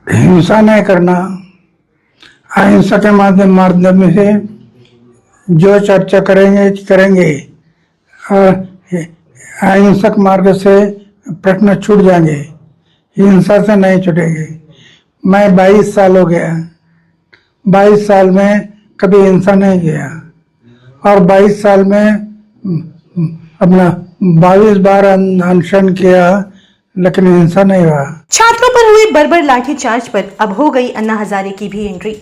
हिंसा नहीं करना, अहिंसा के माध्यम से जो चर्चा करेंगे और अहिंसक मार्ग से प्रश्न छूट जाएंगे, हिंसा से नहीं छूटेंगे। मैं 22 साल हो गया, 22 साल में कभी हिंसा नहीं किया और 22 साल में अपना 22 बार अनशन किया, लेकिन हिंसा नहीं हुआ। छात्रों पर हुई बर्बर लाठीचार्ज पर अब हो गई अन्ना हजारे की भी एंट्री।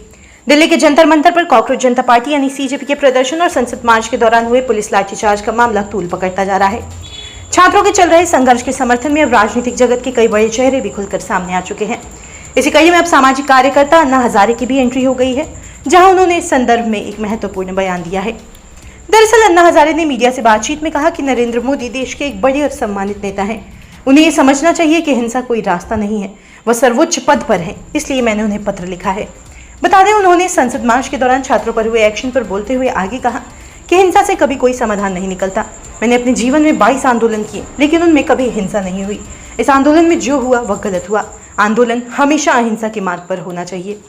दिल्ली के जंतर मंतर पर कांग्रेस जनता पार्टी यानी सीजेपी के प्रदर्शन और संसद मार्च के दौरान हुए पुलिस लाठीचार्ज का मामला तूल पकड़ता जा रहा है। छात्रों के चल रहे संघर्ष के समर्थन में अब राजनीतिक जगत के कई बड़े चेहरे भी खुलकर सामने आ चुके हैं। इसी कड़ी में अब सामाजिक कार्यकर्ता अन्ना हजारे की भी एंट्री हो गई है, जहां उन्होंने इस संदर्भ में एक महत्वपूर्ण बयान दिया है। दरअसल अन्ना हजारे ने मीडिया से बातचीत में कहा कि नरेंद्र मोदी देश के एक बड़े और सम्मानित नेता हैं। उन्हें ये समझना चाहिए कि हिंसा कोई रास्ता नहीं है, वह सर्वोच्च पद पर है, इसलिए मैंने उन्हें पत्र लिखा है। बता दें, उन्होंने संसद मार्च के दौरान छात्रों पर हुए एक्शन पर बोलते हुए आगे कहा कि हिंसा से कभी कोई समाधान नहीं निकलता। मैंने अपने जीवन में 22 आंदोलन किए, लेकिन उनमें कभी हिंसा नहीं हुई। इस आंदोलन में जो हुआ वह गलत हुआ। आंदोलन हमेशा अहिंसा के मार्ग पर होना चाहिए।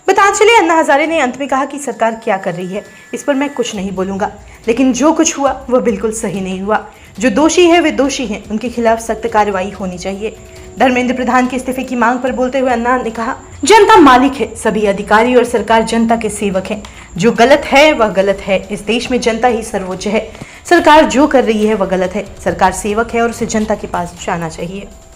बता चले, अन्ना हजारे ने अंत में कहा कि सरकार क्या कर रही है इस पर मैं कुछ नहीं बोलूंगा, लेकिन जो कुछ हुआ वह बिल्कुल सही नहीं हुआ। जो दोषी है वे दोषी हैं, उनके खिलाफ सख्त कार्रवाई होनी चाहिए। धर्मेंद्र प्रधान के इस्तीफे की मांग पर बोलते हुए अन्ना ने कहा, जनता मालिक है, सभी अधिकारी और सरकार जनता के सेवक हैं। जो गलत है वह गलत है। इस देश में जनता ही सर्वोच्च है। सरकार जो कर रही है वह गलत है। सरकार सेवक है और उसे जनता के पास जाना चाहिए।